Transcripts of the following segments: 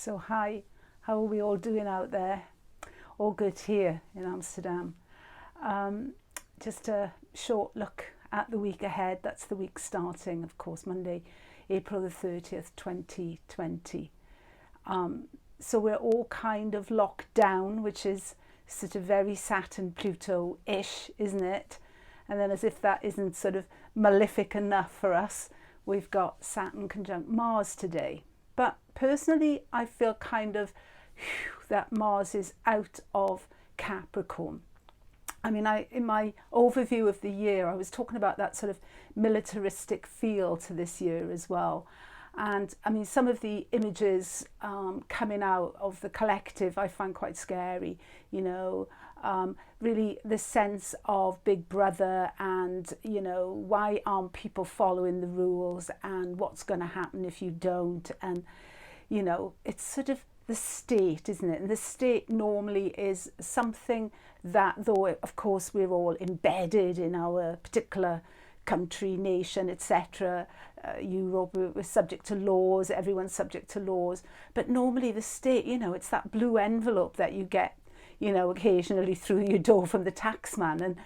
So hi, how are we all doing out there? All good here in Amsterdam. Um, just a short look at the week ahead. That's the week starting, of course, Monday, April the 30th, 2020. So we're all kind of locked down, which is sort of very Saturn Pluto-ish, isn't it? And then as if that isn't sort of malefic enough for us, we've got Saturn conjunct Mars today. But personally, I feel kind of that Mars is out of Capricorn. I mean, in my overview of the year, I was talking about that sort of militaristic feel to this year as well. And I mean, some of the images coming out of the collective I find quite scary, really the sense of Big Brother and, why aren't people following the rules and what's going to happen if you don't? And, it's sort of the state, isn't it? And the state normally is something that, though, of course, we're all embedded in our particular country, nation, etc. Europe, we're subject to laws, everyone's subject to laws. But normally the state, it's that blue envelope that you get, occasionally through your door from the taxman. And,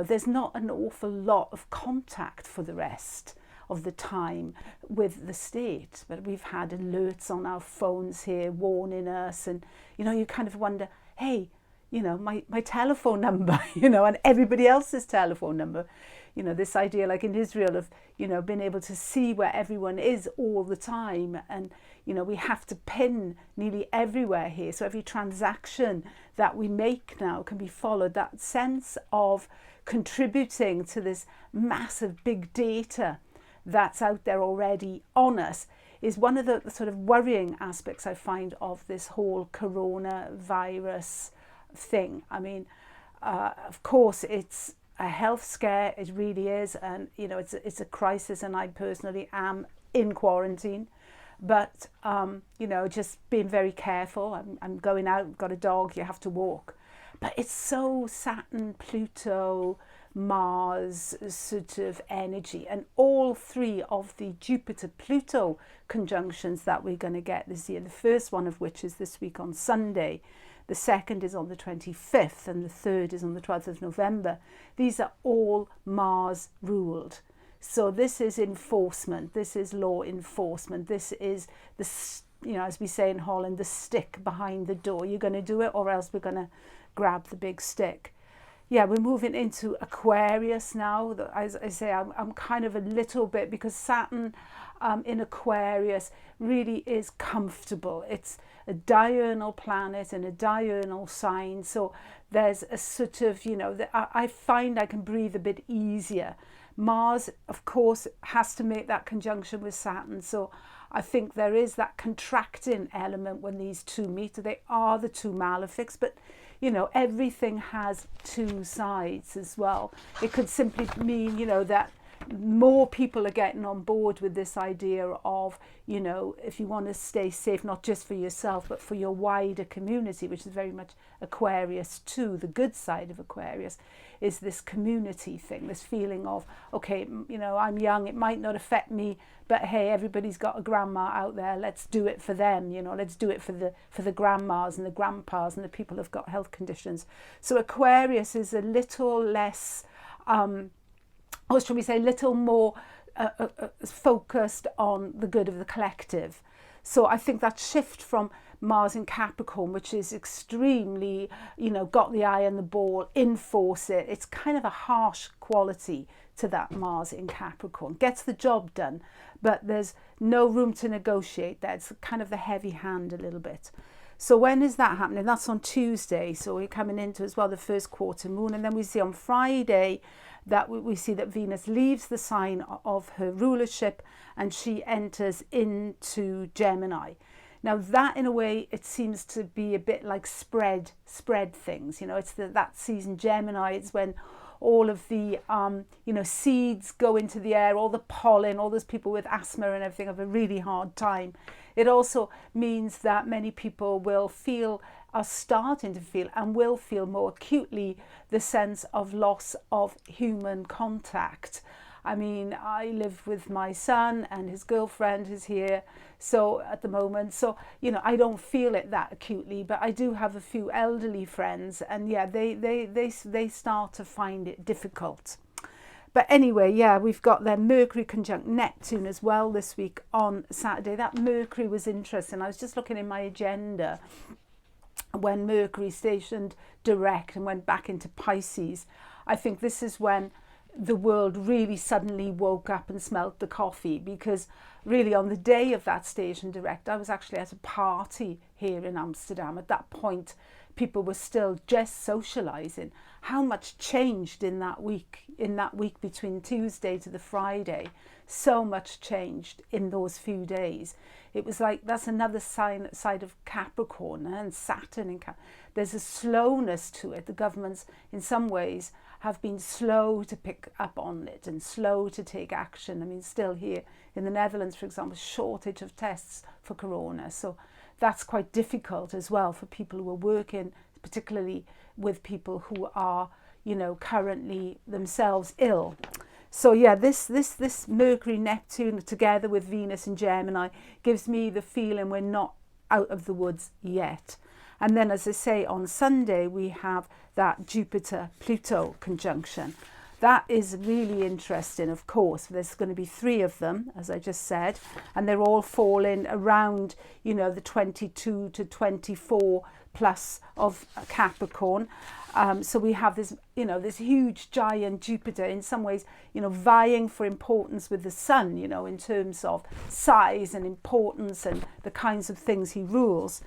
there's not an awful lot of contact for the rest of the time with the state. But we've had alerts on our phones here warning us. And, you kind of wonder, hey, my telephone number, and everybody else's telephone number. This idea like in Israel of, being able to see where everyone is all the time. And, we have to pin nearly everywhere here. So every transaction that we make now can be followed. That sense of contributing to this massive big data that's out there already on us is one of the sort of worrying aspects I find of this whole coronavirus thing. I mean, of course, it's a health scare, it really is, and it's a crisis, and I personally am in quarantine, but just being very careful. I'm going out, got a dog, you have to walk, but it's so Saturn, Pluto, Mars sort of energy, and all three of the Jupiter-Pluto conjunctions that we're going to get this year, the first one of which is this week on Sunday, the second is on the 25th, and the third is on the 12th of November. These are all Mars ruled. So this is enforcement, this is law enforcement, this is as we say in Holland, the stick behind the door. You're going to do it, or else we're going to grab the big stick. Yeah, we're moving into Aquarius now. As I say, I'm kind of a little bit, because Saturn in Aquarius really is comfortable. It's a diurnal planet and a diurnal sign. So there's a sort of, I find I can breathe a bit easier. Mars, of course, has to make that conjunction with Saturn. So I think there is that contracting element when these two meet. They are the two malefics, but everything has two sides as well. It could simply mean, that more people are getting on board with this idea of, if you want to stay safe, not just for yourself, but for your wider community, which is very much Aquarius too. The good side of Aquarius is this community thing, this feeling of, okay, I'm young, it might not affect me, but hey, everybody's got a grandma out there, let's do it for them, let's do it for the grandmas and the grandpas and the people who've got health conditions. So Aquarius is a little less, or should we say, a little more focused on the good of the collective. So I think that shift from Mars in Capricorn, which is extremely, got the eye on the ball, enforce it. It's kind of a harsh quality to that Mars in Capricorn. Gets the job done, but there's no room to negotiate there. It's kind of the heavy hand a little bit. So when is that happening? That's on Tuesday. So we're coming into as well the first quarter moon. And then we see on Friday that we see that Venus leaves the sign of her rulership and she enters into Gemini. Now that, in a way, it seems to be a bit like spread things. It's that season Gemini. It's when all of the seeds go into the air, all the pollen, all those people with asthma and everything have a really hard time. It also means that many people are starting to feel and will feel more acutely the sense of loss of human contact. I mean, I live with my son and his girlfriend is here, so at the moment, so I don't feel it that acutely, but I do have a few elderly friends, and yeah, they start to find it difficult. But anyway, yeah, we've got then Mercury conjunct Neptune as well this week on Saturday. That Mercury was interesting. I was just looking in my agenda when Mercury stationed direct and went back into Pisces. I think this is when the world really suddenly woke up and smelt the coffee, because really on the day of that station direct, I was actually at a party here in Amsterdam. At that point, people were still just socializing. How much changed in that week between Tuesday to the Friday. So much changed in those few days. It was like, that's another side of Capricorn and Saturn in Capricorn. There's a slowness to it. The governments in some ways have been slow to pick up on it and slow to take action. I mean, still here in the Netherlands, for example, shortage of tests for corona. So that's quite difficult as well for people who are working, particularly with people who are, currently themselves ill. So yeah, this Mercury Neptune together with Venus and Gemini gives me the feeling we're not out of the woods yet. And then, as I say, on Sunday we have that Jupiter-Pluto conjunction. That is really interesting, of course. There's going to be 3 of them, as I just said, and they're all falling around, the 22 to 24 plus of Capricorn. So we have this, this huge giant Jupiter, in some ways, vying for importance with the Sun, in terms of size and importance and the kinds of things he rules.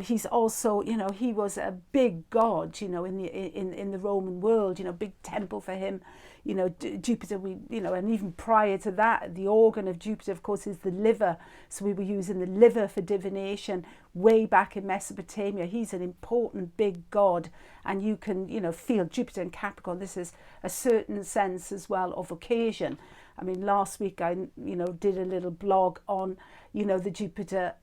He's also, he was a big god, in the Roman world, big temple for him, Jupiter, and even prior to that, the organ of Jupiter, of course, is the liver. So we were using the liver for divination way back in Mesopotamia. He's an important big god, and you can, feel Jupiter and Capricorn. This is a certain sense as well of occasion. I mean, last week I, did a little blog on, the Jupiter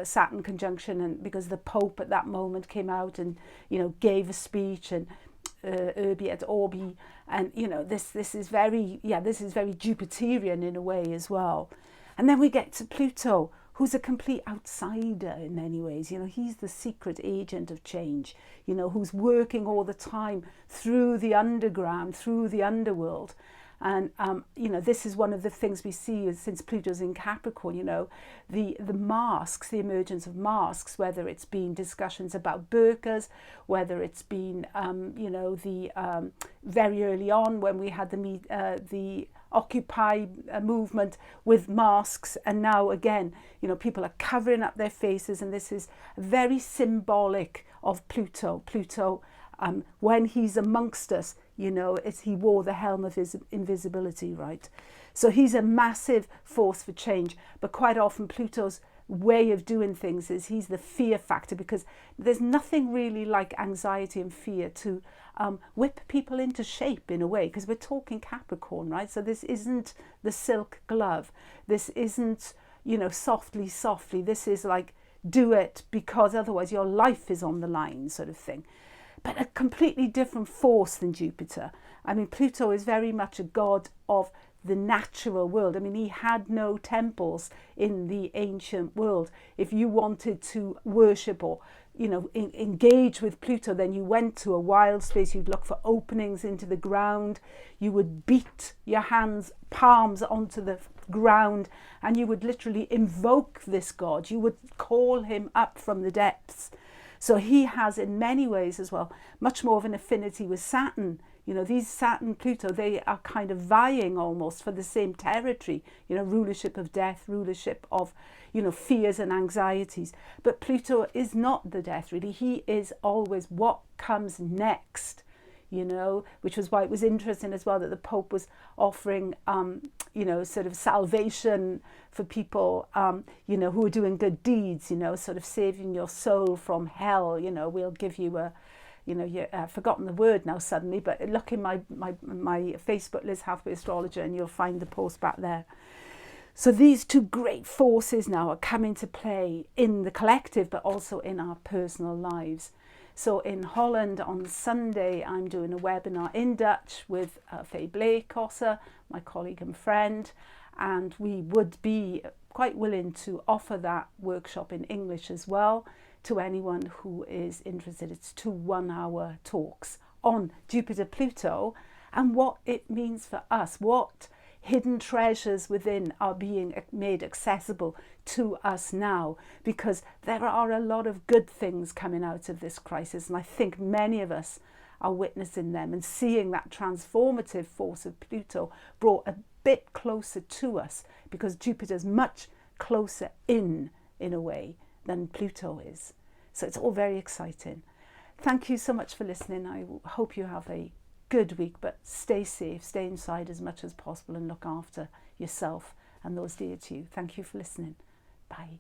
Saturn conjunction, and because the Pope at that moment came out and, gave a speech, and Urbi et Orbi, and this is very Jupiterian in a way as well. And then we get to Pluto, who's a complete outsider in many ways. He's the secret agent of change, who's working all the time through the underground, through the underworld. And, this is one of the things we see since Pluto's in Capricorn, the masks, the emergence of masks, whether it's been discussions about burqas, whether it's been, very early on when we had the Occupy movement with masks, and now again, people are covering up their faces, and this is very symbolic of Pluto. Pluto, when he's amongst us, he wore the helm of his invisibility, right? So he's a massive force for change, but quite often Pluto's way of doing things is he's the fear factor, because there's nothing really like anxiety and fear to whip people into shape in a way, because we're talking Capricorn, right? So this isn't the silk glove. This isn't, softly. This is like, do it because otherwise your life is on the line, sort of thing. But a completely different force than Jupiter. I mean, Pluto is very much a god of the natural world. I mean, he had no temples in the ancient world. If you wanted to worship or, engage with Pluto, then you went to a wild space. You'd look for openings into the ground. You would beat your palms onto the ground, and you would literally invoke this god. You would call him up from the depths. So he has, in many ways as well, much more of an affinity with Saturn. These Saturn, Pluto, they are kind of vying almost for the same territory, rulership of death, rulership of, fears and anxieties. But Pluto is not the death, really. He is always what comes next, which was why it was interesting as well that the Pope was offering, sort of salvation for people, who are doing good deeds, sort of saving your soul from hell. We'll give you I've forgotten the word now suddenly, but look in my Facebook, Liz Hathaway Astrologer, and you'll find the post back there. So these 2 great forces now are coming to play in the collective, but also in our personal lives. So in Holland on Sunday, I'm doing a webinar in Dutch with Faye Blakosser, my colleague and friend, and we would be quite willing to offer that workshop in English as well to anyone who is interested. It's 2 one-hour talks on Jupiter, Pluto, and what it means for us, what hidden treasures within are being made accessible to us now, because there are a lot of good things coming out of this crisis, and I think many of us are witnessing them and seeing that transformative force of Pluto brought a bit closer to us, because Jupiter's much closer in a way than Pluto is. So it's all very exciting. Thank you so much for listening. I hope you have a good week, but stay safe, stay inside as much as possible, and look after yourself and those dear to you. Thank you for listening. Bye.